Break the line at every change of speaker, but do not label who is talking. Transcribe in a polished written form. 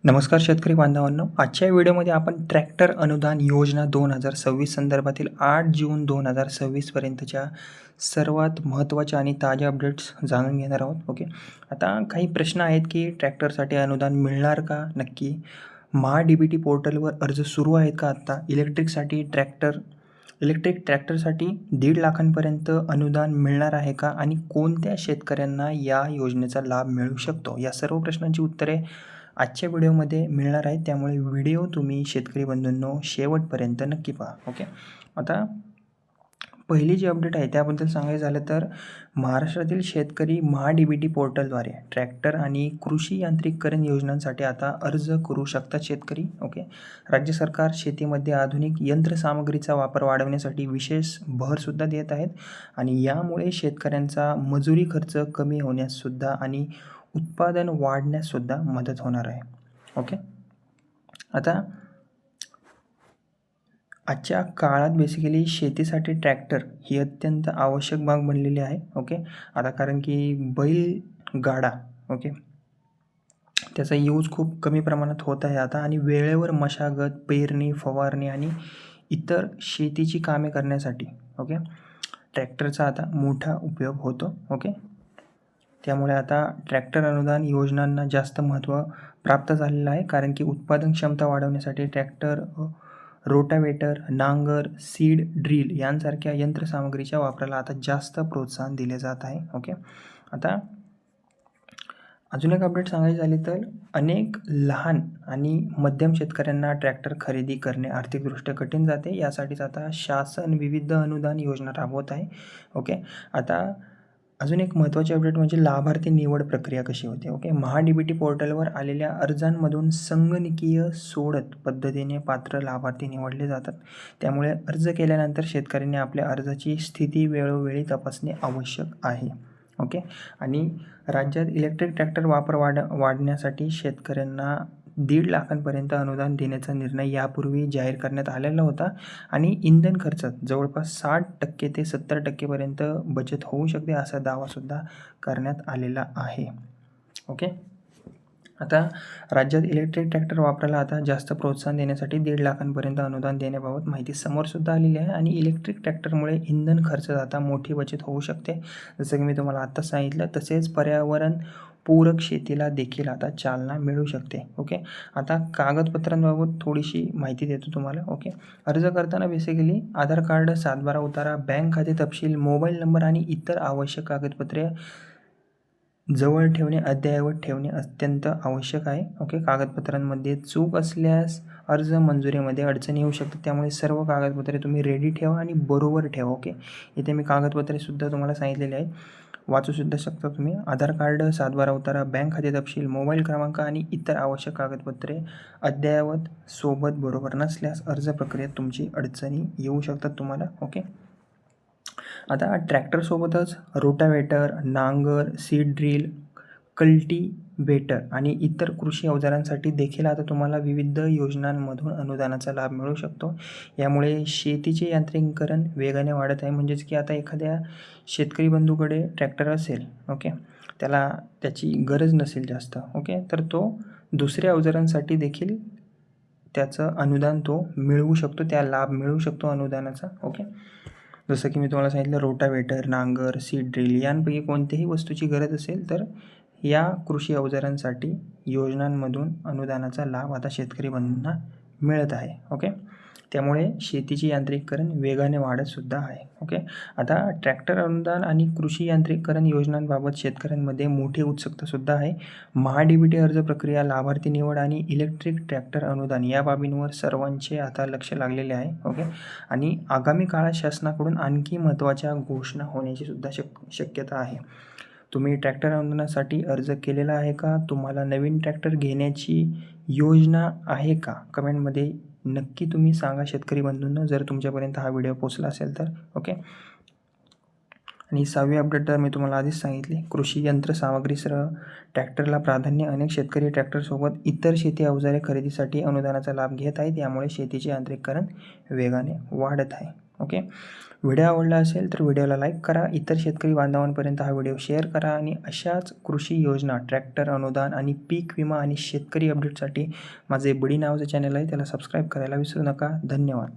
नमस्कार शेतकरी बांधवांनो, आजच्या व्हिडिओमध्ये आपण ट्रॅक्टर अनुदान योजना 2026 संदर्भातील 8 जून 2026 पर्यंतच्या सर्वात महत्त्वाच्या आणि ताज्या अपडेट्स जाणून घेणार आहोत. ओके, आता काही प्रश्न आहेत की ट्रॅक्टरसाठी अनुदान मिळणार का नक्की? महा-डी-बी-टी पोर्टलवर अर्ज सुरू आहेत का आत्ता? इलेक्ट्रिक ट्रॅक्टरसाठी 1.5 लाखांपर्यंत अनुदान मिळणार आहे का? आणि कोणत्या शेतकऱ्यांना या योजनेचा लाभ मिळू शकतो? या सर्व प्रश्नांची उत्तरे आजच्या व्हिडिओमध्ये मिळणार आहेत, त्यामुळे व्हिडिओ तुम्ही शेतकरी बंधूंनो शेवटपर्यंत नक्की पहा. ओके, आता पहिली जी अपडेट आहे त्याबद्दल सांगायचं झालं तर महाराष्ट्रातील शेतकरी महा-डी-बी-टी पोर्टलद्वारे ट्रॅक्टर आणि कृषी यांत्रिकीकरण योजनांसाठी आता अर्ज करू शकतात शेतकरी. ओके, राज्य सरकार शेतीमध्ये आधुनिक यंत्रसामग्रीचा वापर वाढवण्यासाठी विशेष भरसुद्धा देत आहेत आणि यामुळे शेतकऱ्यांचा मजुरी खर्च कमी होण्याससुद्धा आणि उत्पादन वाढण्याससुद्धा मदत होणार आहे. ओके, आता आजच्या काळात बेसिकली शेतीसाठी ट्रॅक्टर ही अत्यंत आवश्यक बाब बनलेली आहे. ओके, आता कारण की बैलगाडा ओके त्याचा यूज खूप कमी प्रमाणात होत आहे आता आणि वेळेवर मशागत, पेरणी, फवारणी आणि इतर शेतीची कामे करण्यासाठी ओके ट्रॅक्टरचा आता मोठा उपयोग होतो. ओके, त्यामुळे आता ट्रॅक्टर अनुदान योजनांना जास्त महत्त्व प्राप्त झालेलं आहे, कारण की उत्पादन क्षमता वाढवण्यासाठी ट्रॅक्टर, रोटावेटर, नांगर, सीड ड्रिल यांसारख्या यंत्रसामग्रीच्या वापराला आता जास्त प्रोत्साहन दिले जात आहे. ओके, आता अजून एक अपडेट सांगायची झाली तर अनेक लहान आणि मध्यम शेतकऱ्यांना ट्रॅक्टर खरेदी करणे आर्थिकदृष्ट्या कठीण जाते. यासाठीच आता शासन विविध अनुदान योजना राबवत आहे. ओके, आता अजून एक महत्त्वाची अपडेट म्हणजे लाभार्थी निवड प्रक्रिया कशी होते. ओके, महा-डी-बी-टी पोर्टलवर आलेल्या अर्जांमधून संगणकीय सोडत पद्धतीने पात्र लाभार्थी निवडले जातात. त्यामुळे अर्ज केल्यानंतर शेतकऱ्यांनी आपल्या अर्जाची स्थिती वेळोवेळी तपासणे आवश्यक आहे. ओके, आणि राज्यात इलेक्ट्रिक ट्रॅक्टर वापर वाढण्यासाठी शेतकऱ्यांना 1.5 लाखांपर्यंत अनुदान देण्याचा निर्णय यापूर्वी जाहीर करण्यात आलेला होता आणि इंधन खर्चात जवळपास 60% ते 70% पर्यंत बचत होऊ शकते असा दावासुद्धा करण्यात आलेला आहे. ओके, आता राज्यात इलेक्ट्रिक ट्रॅक्टर वापरायला आता जास्त प्रोत्साहन देण्यासाठी 1.5 लाखांपर्यंत अनुदान देण्याबाबत माहिती समोरसुद्धा आलेली आहे आणि इलेक्ट्रिक ट्रॅक्टरमुळे इंधन खर्चात आता मोठी बचत होऊ शकते, जसं की मी तुम्हाला आत्ता सांगितलं. तसेच पर्यावरण पूरक शेतीला देखील आता चालना मिळू शकते. ओके, आता कागदपत्रांबाबत थोडीशी माहिती देतो तुम्हाला. ओके, अर्ज करताना बेसिकली आधार कार्ड, 7/12 उतारा, बँक खाते तपशील, मोबाईल नंबर आणि इतर आवश्यक कागदपत्रे जवळ ठेवणे, अद्ययावत ठेवणे अत्यंत आवश्यक आहे. ओके, कागदपत्रांमध्ये चूक असल्यास अर्ज मंजुरीमध्ये अडचणी येऊ शकतात, त्यामुळे सर्व कागदपत्रे तुम्ही रेडी ठेवा आणि बरोबर ठेवा. ओके, इथे मी कागदपत्रेसुद्धा तुम्हाला सांगितलेले आहेत, वाचूसुद्धा शकता तुम्ही. आधार कार्ड, 7/12 उतारा, बँक खाते तपशील, मोबाईल क्रमांक आणि इतर आवश्यक कागदपत्रे अद्ययावत सोबत बरोबर नसल्यास अर्ज प्रक्रियेत तुमची अडचणी येऊ शकतात तुम्हाला. ओके, आता ट्रॅक्टरसोबतच रोटावेटर, नांगर, सीड ड्रिल, कल्टिवेटर आणि इतर कृषी अवजारांसाठी देखील आता तुम्हाला विविध योजनांमधून अनुदानाचा लाभ मिळू शकतो. यामुळे शेतीचे यांत्रिकीकरण वेगाने वाढत आहे. म्हणजेच की आता एखाद्या शेतकरी बंधूकडे ट्रॅक्टर असेल, ओके, त्याला त्याची गरज नसेल जास्त, ओके, तर तो दुसऱ्या अवजारांसाठी देखील त्याचं अनुदान तो मिळवू शकतो, त्या लाभ मिळू शकतो अनुदानाचा. ओके, जसं की मी तुम्हाला सांगितलं रोटावेटर, नांगर, सीड ड्रिल यांपैकी कोणत्याही वस्तूची गरज असेल तर या कृषी अवजारांसाठी योजनांमधून अनुदानाचा लाभ आता शेतकरी बंधूंना मिळत आहे. ओके, त्यामुळे शेतीचे यांत्रिकीकरण वेगाने वाढतसुद्धा आहे. ओके, आता ट्रॅक्टर अनुदान आणि कृषी यांत्रिकीकरण योजनांबाबत शेतकऱ्यांमध्ये मोठी उत्सुकतासुद्धा आहे. महा-डी-बी-टी अर्ज प्रक्रिया, लाभार्थी निवड आणि इलेक्ट्रिक ट्रॅक्टर अनुदान या बाबींवर सर्वांचे आता लक्ष लागलेले आहे. ओके, आणि आगामी काळात शासनाकडून आणखी महत्त्वाच्या घोषणा होण्याची सुद्धा शक्यता आहे. तुम्ही ट्रॅक्टर अनुदानासाठी अर्ज केलेला आहे का? तुम्हाला नवीन ट्रॅक्टर घेण्याची योजना आहे का? कमेंटमध्ये नक्की तुम्ही सांगा शेतकरी बंधूंनो, जर तुमच्यापर्यंत हा व्हिडिओ पोहोचला असेल तर. ओके, आणि 6वी अपडेट तर मी तुम्हाला आधीच सांगितले, कृषी यंत्रसामग्रीसह ट्रॅक्टरला प्राधान्य. अनेक शेतकरी ट्रॅक्टरसोबत इतर शेती अवजारे खरेदीसाठी अनुदानाचा लाभ घेत आहेत, यामुळे शेतीचे यांत्रिकीकरण वेगाने वाढत आहे. ओके, व्हिडिओ आवडला असेल तर व्हिडिओला लाईक करा, इतर शेतकरी बांधवांपर्यंत हा व्हिडिओ शेअर करा आणि अशाच कृषी योजना, ट्रॅक्टर अनुदान आणि पीक विमा आणि शेतकरी अपडेटसाठी माझे बडी नावाचं चॅनल आहे, त्याला सबस्क्राईब करायला विसरू नका. धन्यवाद.